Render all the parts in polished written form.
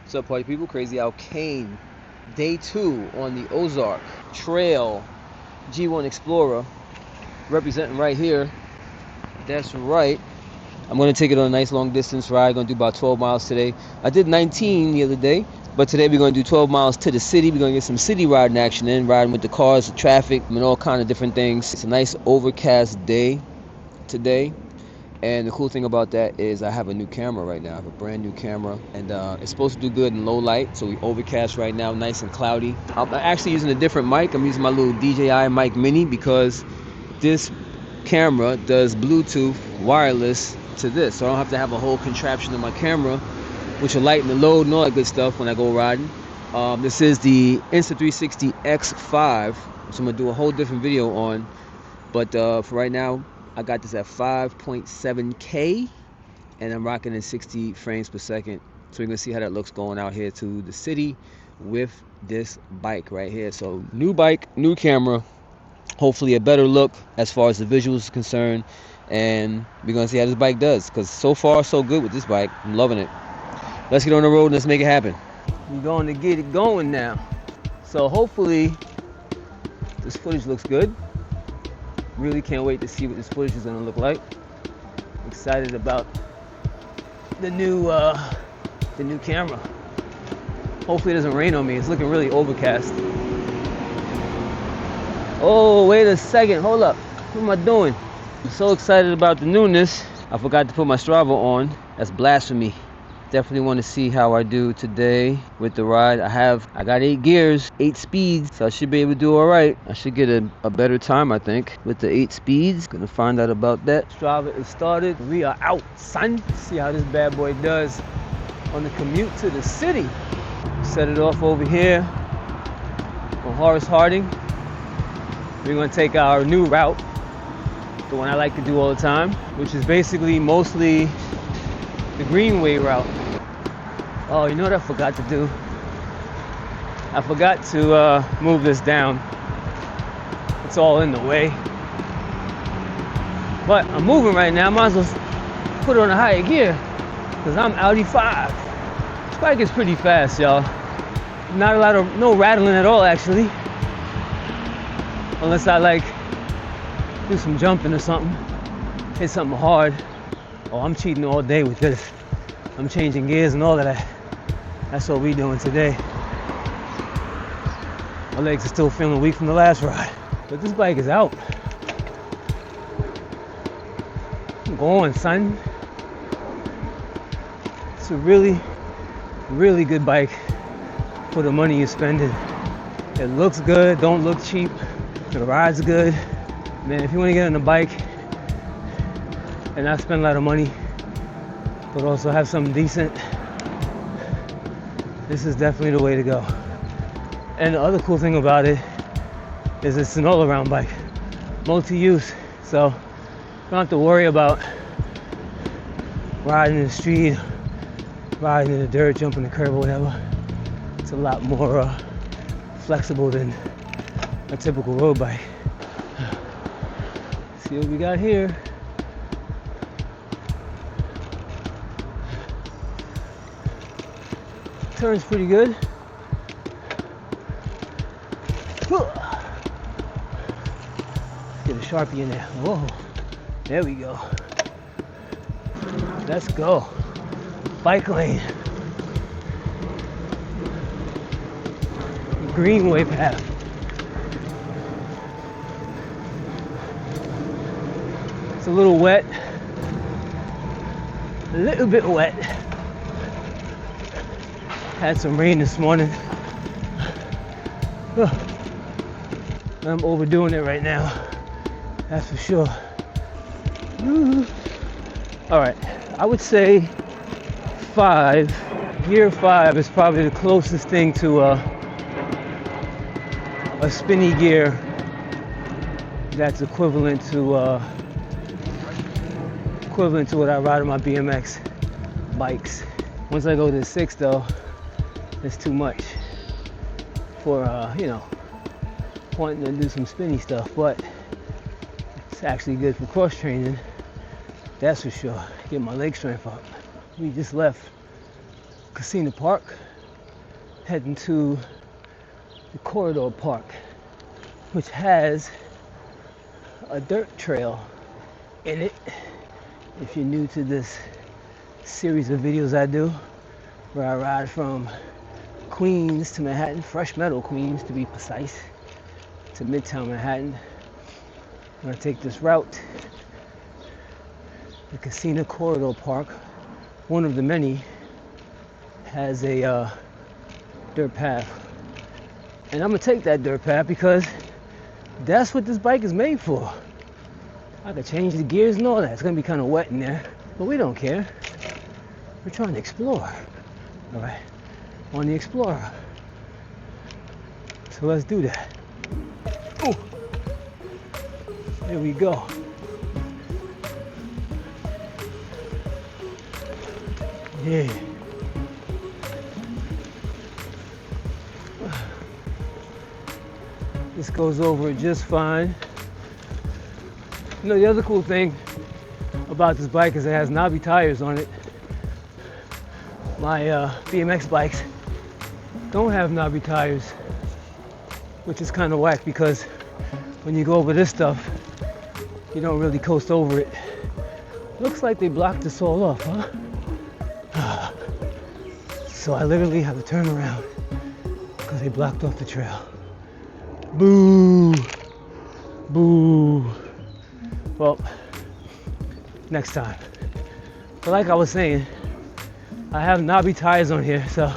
What's up, party people? Crazy Al Kane. Day 2 on the Ozark Trail G.1 Explorer. Representing right here. That's right. I'm going to take it on a nice long distance ride. Going to do about 12 miles today. I did 19 the other day, but today we're going to do 12 miles to the city. We're going to get some city riding action in, riding with the cars, the traffic, and all kind of different things. It's a nice overcast day today. And the cool thing about that is I have a new camera right now. I have a brand new camera, and it's supposed to do good in low light. So we overcast right now, nice and cloudy. I'm actually using a different mic. I'm using my little DJI mic mini because this camera does Bluetooth wireless to this. So I don't have to have a whole contraption in my camera, which will lighten the load and all that good stuff when I go riding. This is the Insta360 X5, which I'm going to do a whole different video on. But for right now, I got this at 5.7K, and I'm rocking in 60 frames per second. So you're gonna see how that looks going out here to the city with this bike right here. So new bike, new camera, hopefully a better look as far as the visuals is concerned. And we're gonna see how this bike does, because so far so good with this bike. I'm loving it. Let's get on the road and let's make it happen. We're going to get it going now. So hopefully this footage looks good. Really can't wait to see what this footage is going to look like. Excited about the new camera. Hopefully it doesn't rain on me. It's looking really overcast. Oh, wait a second. Hold up. What am I doing? I'm so excited about the newness. I forgot to put my Strava on. That's blasphemy. Definitely want to see how I do today with the ride. I got 8 gears, 8 speeds, so I should be able to do all right. I should get a better time, I think, with the 8 speeds. Gonna find out about that. Strava is started. We are out, son. See how this bad boy does on the commute to the city. Set it off over here on Horace Harding. We're gonna take our new route, the one I like to do all the time, which is basically mostly the Greenway route. Oh, you know what I forgot to do? I forgot to move this down. It's all in the way. But I'm moving right now. I might as well put it on a higher gear because I'm Audi 5. This bike is pretty fast, y'all. No rattling at all, actually. Unless I like do some jumping or something. Hit something hard. Oh, I'm cheating all day with this. I'm changing gears and all of that. That's what we doing today. My legs are still feeling weak from the last ride. But this bike is out. I'm going, son. It's a really, really good bike for the money you're spending. It looks good, don't look cheap. The ride's good. Man, if you want to get on a bike and not spend a lot of money, but also have something decent, this is definitely the way to go. And the other cool thing about it is it's an all-around bike, multi-use, so you don't have to worry about riding in the street, riding in the dirt, jumping the curb or whatever. It's a lot more flexible than a typical road bike. See what we got here. Turns pretty good. Get a Sharpie in there. Whoa, there we go. Let's go. Bike lane. Greenway path. It's a little wet. A little bit wet. Had some rain this morning. I'm overdoing it right now. That's for sure. All right, I would say 5. Gear 5 is probably the closest thing to a spinny gear that's equivalent to what I ride on my BMX bikes. Once I go to 6 though, it's too much for wanting to do some spinny stuff, but it's actually good for cross training, that's for sure. Get my leg strength up. We just left Kissena Park. heading to the Corridor Park, which has a dirt trail in it. If you're new to this series of videos I do, where I ride from Queens to Manhattan, Fresh Meadows Queens to be precise, to midtown Manhattan, I'm gonna take this route. The Kissena Corridor Park, one of the many, has a dirt path. And I'm gonna take that dirt path because that's what this bike is made for. I could change the gears and all that. It's gonna be kind of wet in there, but we don't care. We're trying to explore, all right? On the Explorer. So let's do that. Oh, there we go. Yeah. This goes over just fine. You know, the other cool thing about this bike is it has knobby tires on it. My BMX bikes don't have knobby tires, which is kind of whack because when you go over this stuff, you don't really coast over it. Looks like they blocked this all off, huh? So I literally have to turn around because they blocked off the trail. Boo! Boo! Well, next time. But like I was saying, I have knobby tires on here, so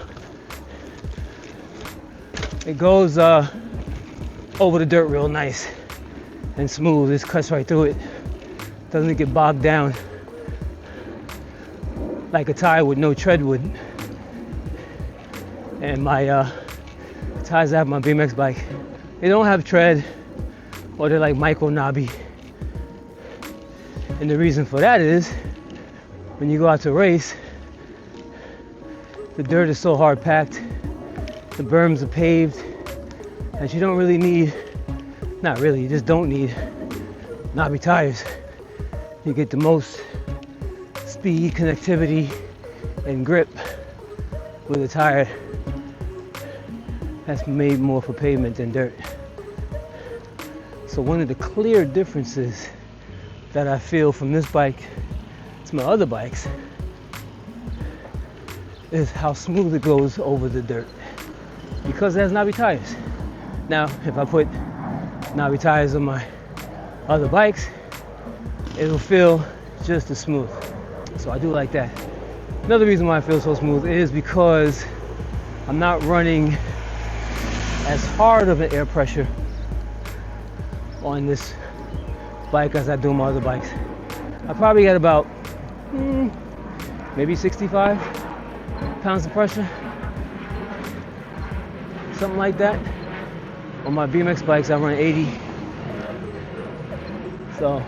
it goes over the dirt real nice and smooth. It cuts right through it. Doesn't get bogged down like a tire with no tread would. And my tires I have on my BMX bike, they don't have tread, or they're like micro knobby. And the reason for that is when you go out to race, the dirt is so hard packed, the berms are paved, that you don't really need, not really, you just don't need knobby tires. You get the most speed, connectivity, and grip with a tire that's made more for pavement than dirt. So one of the clear differences that I feel from this bike to my other bikes is how smooth it goes over the dirt because it has knobby tires. Now, if I put knobby tires on my other bikes, it'll feel just as smooth. So I do like that. Another reason why I feel so smooth is because I'm not running as hard of an air pressure on this bike as I do on my other bikes. I probably got about maybe 65 pounds of pressure, something like that. On my BMX bikes I run 80. So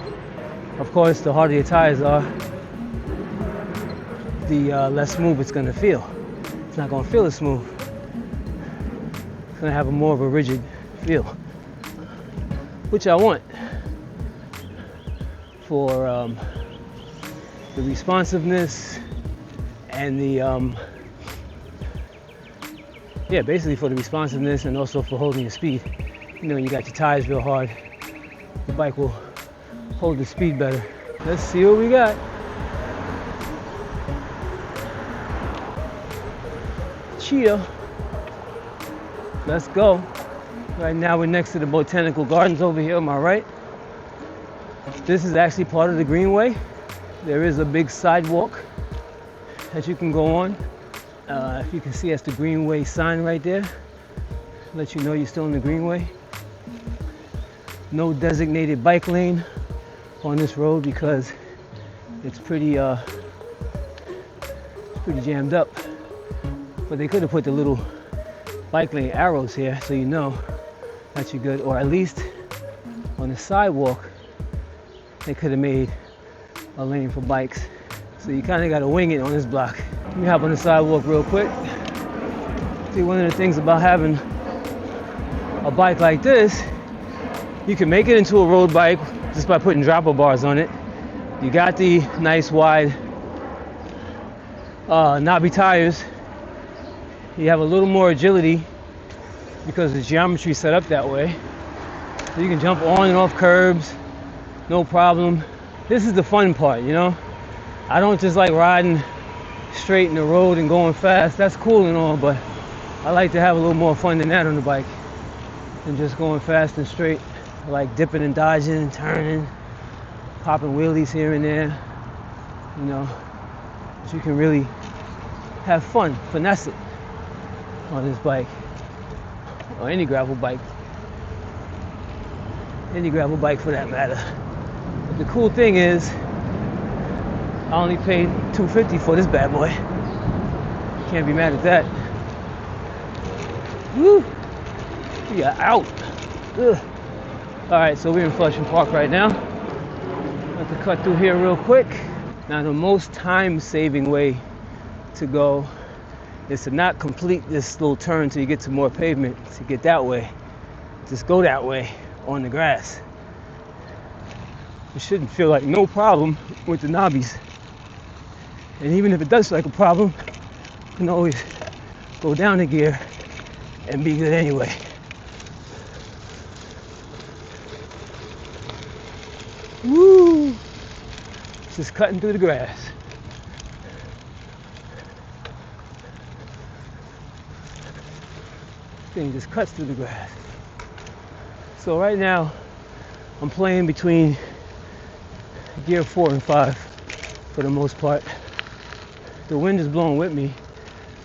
of course the harder your tires are, the less smooth it's going to feel. It's not going to feel as smooth. It's going to have more of a rigid feel, which I want for the responsiveness and the basically for the responsiveness and also for holding your speed. You know, when you got your tires real hard, the bike will hold the speed better. Let's see what we got. Cheetah. Let's go. Right now we're next to the Botanical Gardens over here on my right. This is actually part of the Greenway. There is a big sidewalk that you can go on. If you can see, that's the Greenway sign right there. Let you know you're still in the Greenway. No designated bike lane on this road because it's pretty jammed up. But they could have put the little bike lane arrows here so you know that you're good, or at least on the sidewalk they could have made a lane for bikes. So you kind of got to wing it on this block. Let me hop on the sidewalk real quick. See, one of the things about having a bike like this, you can make it into a road bike just by putting dropper bars on it. You got the nice wide knobby tires You have a little more agility because the geometry is set up that way. So you can jump on and off curbs, no problem. This is the fun part, you know? I don't just like riding straight in the road and going fast. That's cool and all, but I like to have a little more fun than that on the bike than just going fast and straight. I like dipping and dodging and turning, popping wheelies here and there, you know, so you can really have fun, finesse it on this bike, or any gravel bike for that matter. But the cool thing is, I only paid $250 for this bad boy. Can't be mad at that. Woo! We are out. Ugh. All right, so we're in Flushing Park right now. I have to cut through here real quick. Now, the most time-saving way to go is to not complete this little turn till you get to more pavement. To get that way, just go that way on the grass. It shouldn't feel like no problem with the knobbies. And even if it does feel like a problem, you can always go down a gear and be good anyway. Woo! Just cutting through the grass. Thing just cuts through the grass. So right now, I'm playing between gear 4 and 5 for the most part. The wind is blowing with me,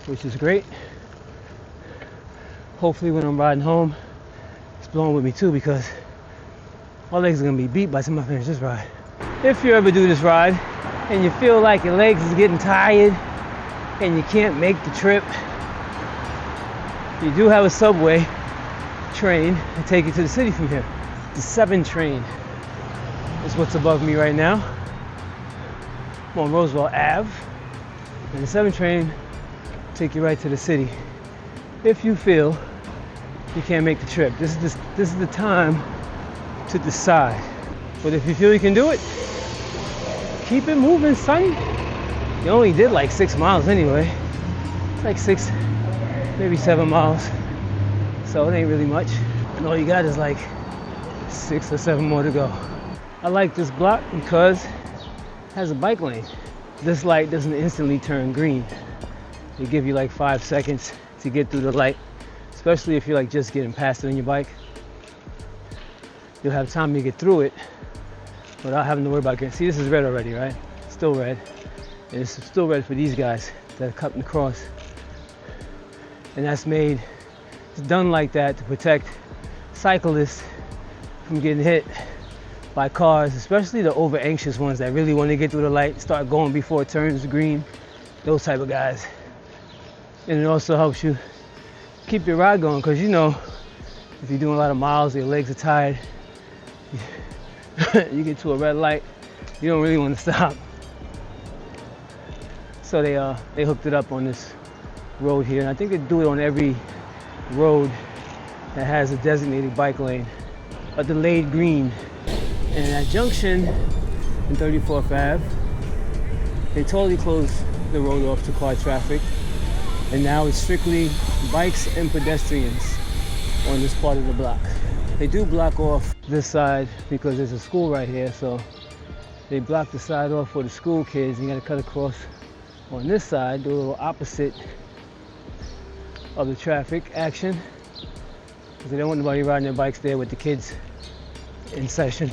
which is great. Hopefully when I'm riding home, it's blowing with me too, because my legs are gonna be beat by the time I finish this ride. If you ever do this ride and you feel like your legs is getting tired and you can't make the trip, you do have a subway train to take you to the city from here. The 7 train is what's above me right now. I'm on Roosevelt Ave, and the 7 train will take you right to the city. If you feel you can't make the trip, this is the time to decide. But if you feel you can do it, keep it moving, son. You only did like 6 miles anyway. It's like 6, maybe 7 miles. So it ain't really much. And all you got is like 6 or 7 more to go. I like this block because it has a bike lane. This light doesn't instantly turn green. They give you like 5 seconds to get through the light, especially if you're like just getting past it on your bike. You'll have time to get through it without having to worry about getting. See, this is red already, right? Still red. And it's still red for these guys that are cutting across. And that's made, it's done like that to protect cyclists from getting hit by cars, especially the over anxious ones that really want to get through the light, start going before it turns green, those type of guys. And it also helps you keep your ride going, because you know, if you're doing a lot of miles, your legs are tired, you get to a red light, you don't really want to stop. So they hooked it up on this road here, and I think they do it on every road that has a designated bike lane, a delayed green. And at junction in 34th Ave, they totally closed the road off to car traffic, and now it's strictly bikes and pedestrians on this part of the block. They do block off this side because there's a school right here, so they block the side off for the school kids. You gotta cut across on this side, do a little opposite of the traffic action, because they don't want nobody riding their bikes there with the kids in session.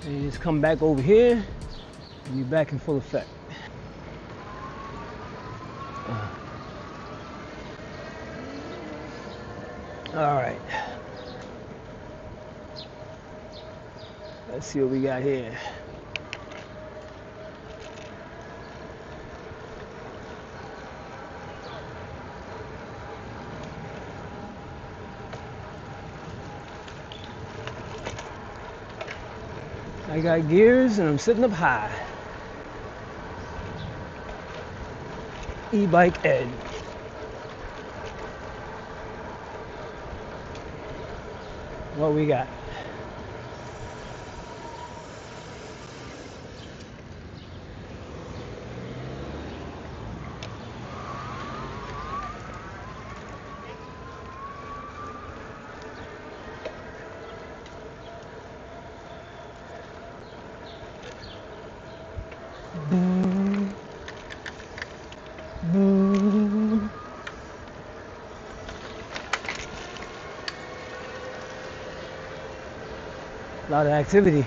And you just come back over here and you're back in full effect. All right. Let's see what we got here. I got gears and I'm sitting up high. E-bike Ed. What we got? A lot of activity.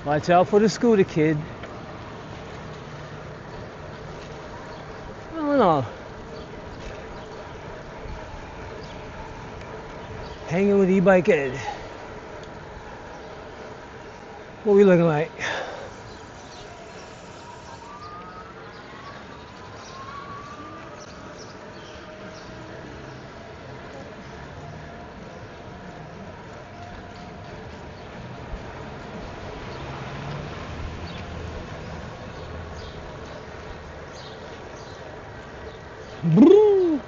Watch out for the scooter kid. I don't know. Hanging with e-bike Ed. What we looking like? Brrr.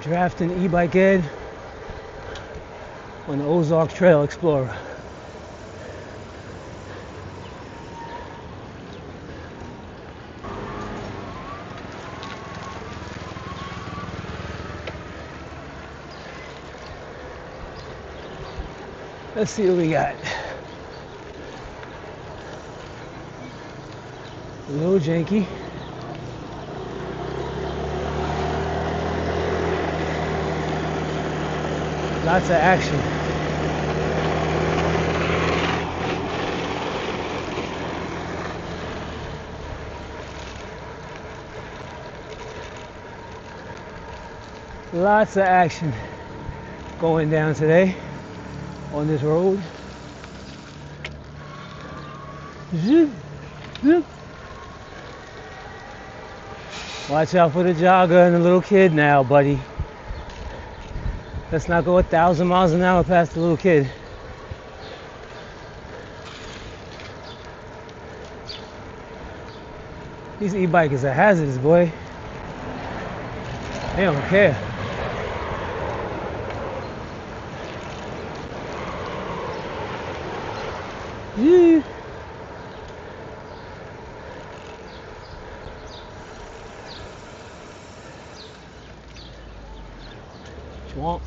Drafting e-bike Ed on the Ozark Trail Explorer. Let's see what we got. A little janky. Lots of action. Lots of action going down today on this road. Zoop, zoop. Watch out for the jogger and the little kid now, buddy. Let's not go 1,000 miles an hour past the little kid. These e-bikers are hazardous, boy. They don't care. Yeah. Swamp.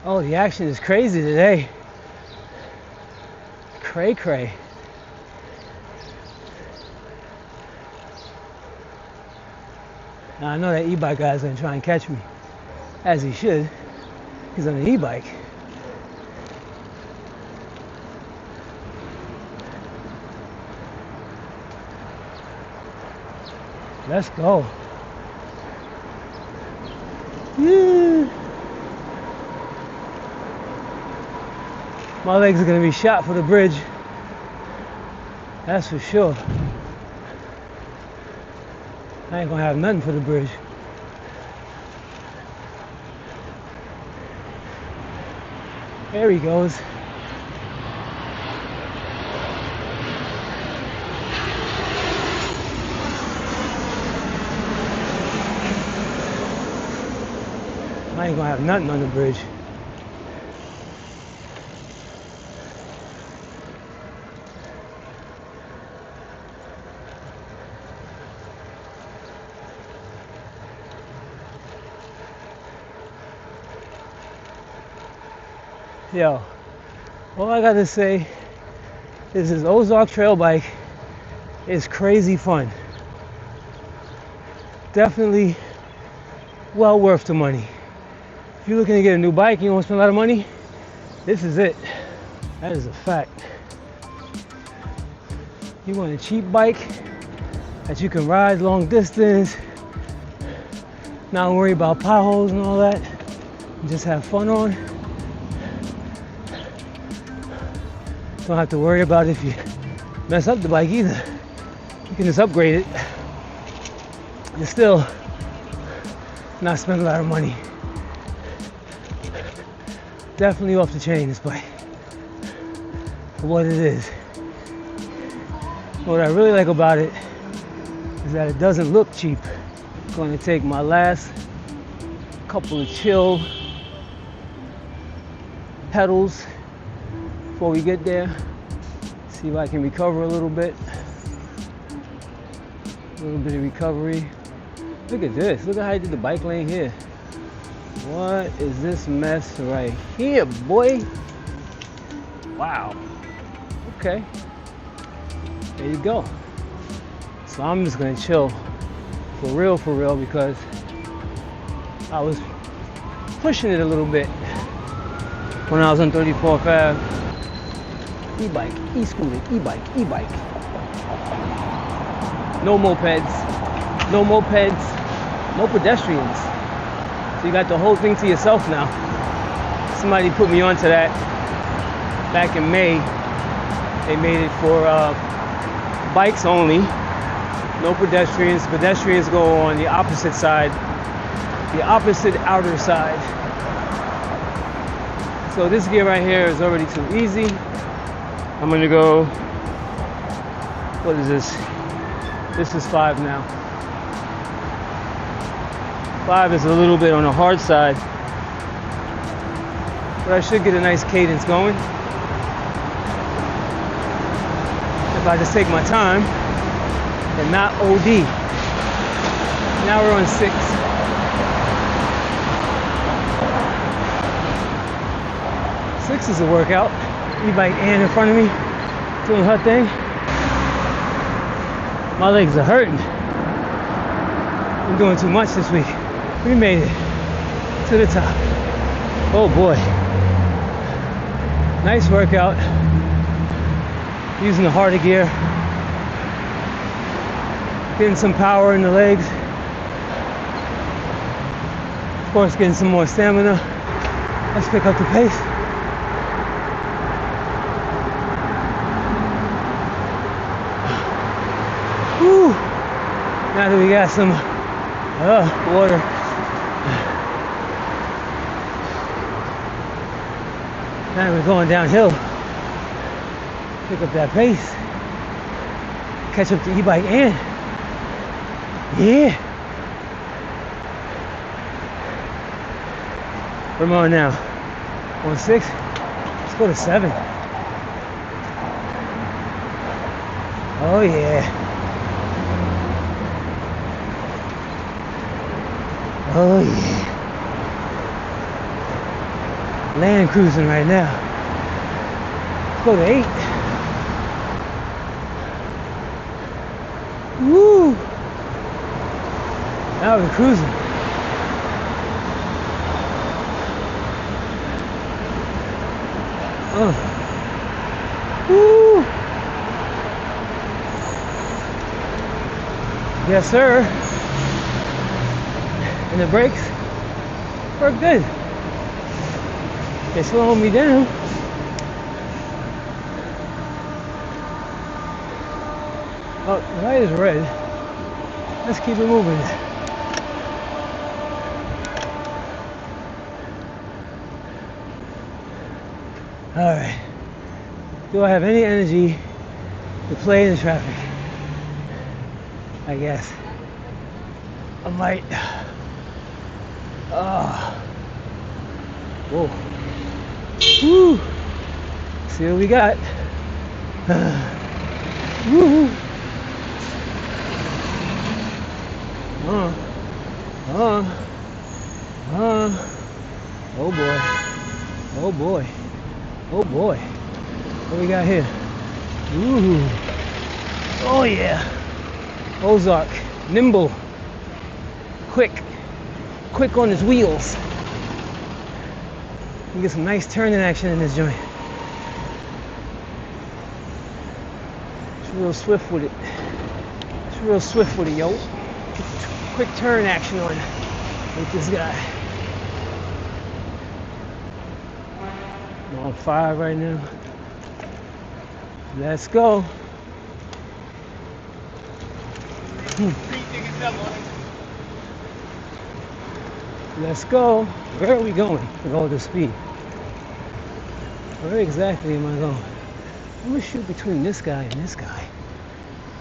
Oh, the action is crazy today. Cray cray. Now I know that e-bike guy's gonna try and catch me, as he should. He's on an e-bike. Let's go. Yeah. My legs are gonna be shot for the bridge. That's for sure. I ain't gonna have nothing for the bridge. There he goes. I ain't gonna have nothing on the bridge. Yo, all I gotta say is this Ozark Trail bike is crazy fun. Definitely well worth the money. If you're looking to get a new bike and you don't want to spend a lot of money, this is it. That is a fact. You want a cheap bike that you can ride long distance, not worry about potholes and all that, and just have fun on. Don't have to worry about if you mess up the bike either. You can just upgrade it and still not spend a lot of money. Definitely off the chain, this bike, for what it is. What I really like about it is that it doesn't look cheap. I'm going to take my last couple of chill pedals before we get there. See if I can recover a little bit. A little bit of recovery. Look at this. Look at how I did the bike lane here. What is this mess right here, boy? Wow. Okay. There you go. So I'm just gonna chill for real, because I was pushing it a little bit when I was on 34th Ave. E-bike, e-scooter, e-bike. No mopeds, no pedestrians. So you got the whole thing to yourself now. Somebody put me onto that back in May. They made it for bikes only. No pedestrians. Pedestrians go on the opposite side, the opposite outer side. So this gear right here is already too easy. I'm gonna go, what is this? This is 5 now. 5 is a little bit on the hard side, but I should get a nice cadence going if I just take my time and not OD. Now we're on 6. Six is a workout. E-bike Ann in front of me doing her thing. My legs are hurting. I'm doing too much this week. We made it to the top. Oh boy. Nice workout. Using the harder gear. Getting some power in the legs. Of course, getting some more stamina. Let's pick up the pace. Woo! Now that we got some water. Now we're going downhill. Pick up that pace. Catch up to e-bike and yeah. Where am I on now? On 6? Let's go to 7. Oh yeah. Oh yeah. Land cruising right now. Let's go to 8. Woo! Now we're cruising. Woo! Yes, sir. And the brakes work good. They're slowing me down. Oh, the light is red. Let's keep it moving. All right. Do I have any energy to play in the traffic? I guess. I might. Whoa. Woo. See what we got. Woo. Oh boy. Oh boy. Oh boy. What we got here? Ooh. Oh yeah. Ozark. Nimble. Quick on his wheels. You get some nice turning action in this joint. It's real swift with it. Yo. Quick turn action on with this guy. I'm on 5 right now. Let's go. Let's go. Where are we going with all this speed? Where exactly am I going? I'm gonna shoot between this guy and this guy.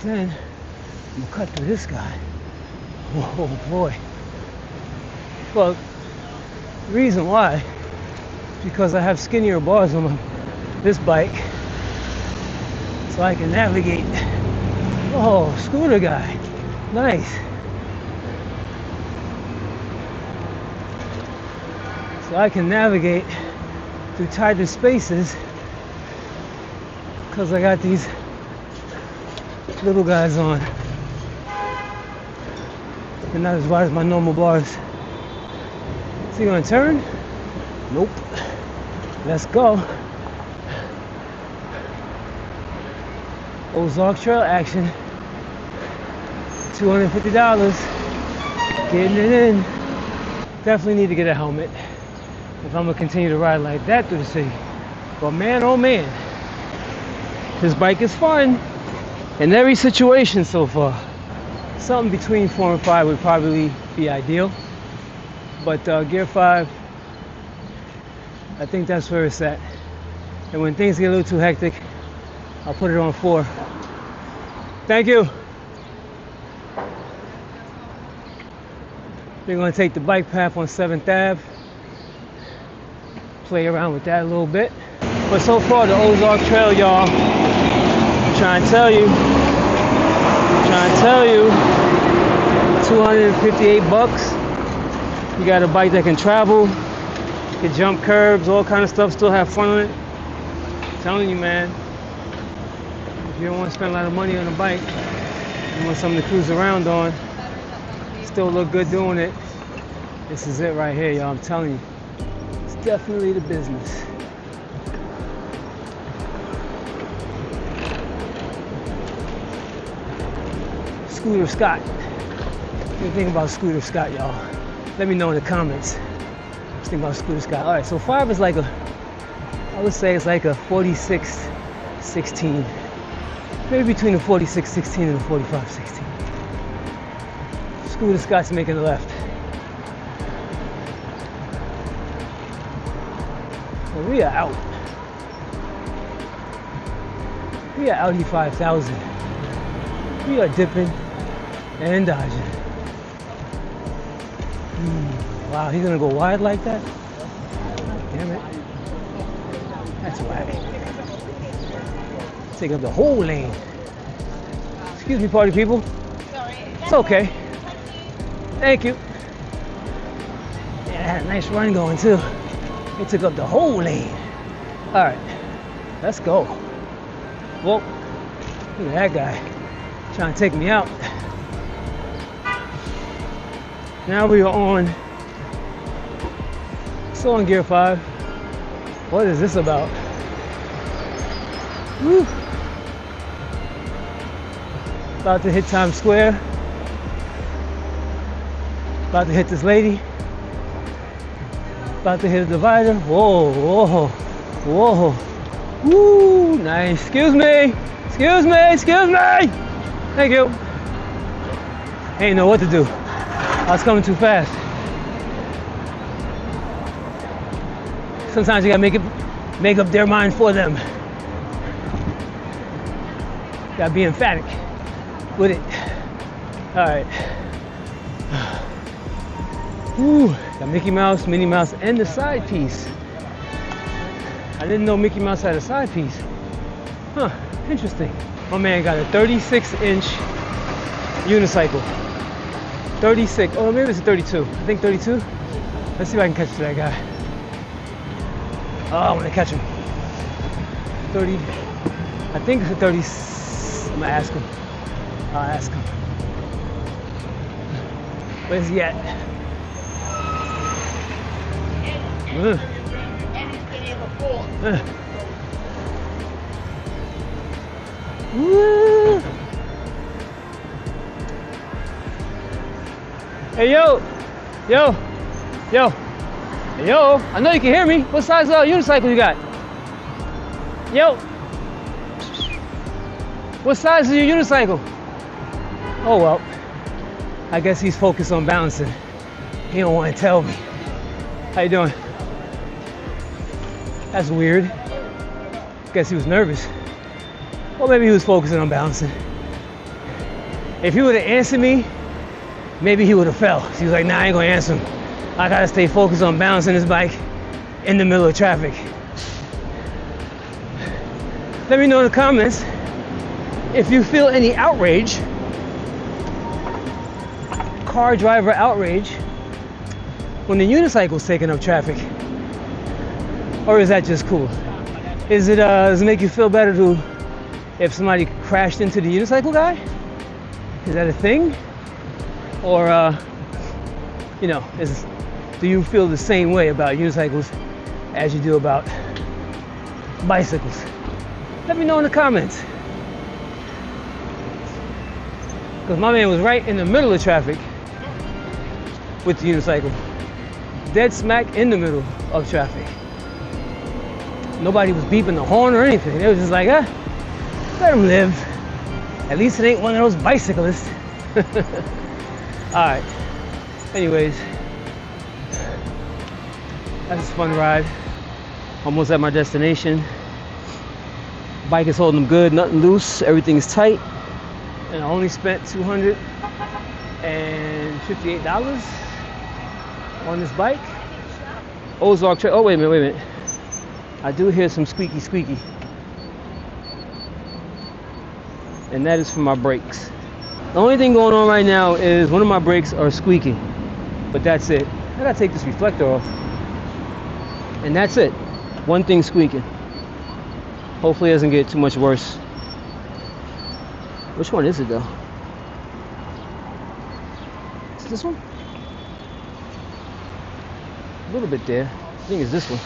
Then I'm gonna cut through this guy. Oh boy. Well, the reason why is because I have skinnier bars on this bike, so I can navigate. Oh, scooter guy. Nice. so I can navigate through tighter spaces because I got these little guys on. They're not as wide as my normal bars. Is he gonna turn? Nope. Let's go. Ozark Trail action. $250. Getting it in. Definitely need to get a helmet if I'm gonna continue to ride like that through the city. But man, oh man, this bike is fun in every situation so far. Something between 4 and 5 would probably be ideal. But gear 5, I think that's where it's at. And when things get a little too hectic, I'll put it on 4. Thank you. We're gonna take the bike path on 7th Ave. Play around with that a little bit. But so far, the Ozark Trail, y'all, I'm trying to tell you, 258 bucks. You got a bike that can travel, can jump curbs, all kind of stuff, still have fun on it. I'm telling you, man, if you don't want to spend a lot of money on a bike, you want something to cruise around on, still look good doing it, this is it right here, y'all. I'm telling you, it's definitely the business. Scooter Scott. What do you think about Scooter Scott, y'all? Let me know in the comments. What do you think about Scooter Scott? All right, so 5 is like a, I would say it's like a 46-16. Maybe between the 46-16 and the 45-16. Scooter Scott's making the left. And we are out. We are Audi 5000. We are dipping and dodging. Wow, he's gonna go wide like that? Damn it. That's whack. Take up the whole lane. Excuse me, party people. It's okay. Thank you. Yeah, I had a nice run going too. It took up the whole lane. All right, let's go. Whoa, look at that guy trying to take me out. Now we are on, still on gear 5. What is this about? Woo. About to hit Times Square. About to hit this lady. About to hit a divider. Whoa, whoa, whoa. Woo, nice. Excuse me. Excuse me. Excuse me. Thank you. Ain't know what to do. I was coming too fast. Sometimes you gotta make up their mind for them. Gotta be emphatic with it. All right. Woo, got Mickey Mouse, Minnie Mouse, and the side piece. I didn't know Mickey Mouse had a side piece. Huh, interesting. My man got a 36-inch unicycle. 36, oh maybe it's a 32. I think 32. Let's see if I can catch that guy. Oh, I want to catch him. 30, I think it's a 30, I'm gonna ask him. I'll ask him. Where's he at? Woo. Hey yo, yo, yo, hey, yo, I know you can hear me. What size unicycle you got? Yo, what size is your unicycle? Oh well, I guess he's focused on balancing. He don't want to tell me. How you doing? That's weird. Guess he was nervous. Or maybe he was focusing on balancing. If he would have answered me, maybe he would have fell. So he was like, nah, I ain't gonna answer him. I gotta stay focused on balancing this bike in the middle of traffic. Let me know in the comments if you feel any outrage, car driver outrage, when the unicycle's taking up traffic. Or is that just cool? Does it make you feel better if somebody crashed into the unicycle guy? Is that a thing? Or, do you feel the same way about unicycles as you do about bicycles? Let me know in the comments. Because my man was right in the middle of traffic with the unicycle. Dead smack in the middle of traffic. Nobody was beeping the horn or anything. They was just like, let him live. At least it ain't one of those bicyclists. Alright. Anyways. That's a fun ride. Almost at my destination. Bike is holding them good, nothing loose, everything is tight. And I only spent $258 on this bike. Ozark Trail. Oh, wait a minute. I do hear some squeaky. And that is for my brakes. The only thing going on right now is one of my brakes are squeaking. But that's it. I gotta take this reflector off. And that's it. One thing squeaking. Hopefully it doesn't get too much worse. Which one is it though? Is this one? A little bit there. I think it's this one.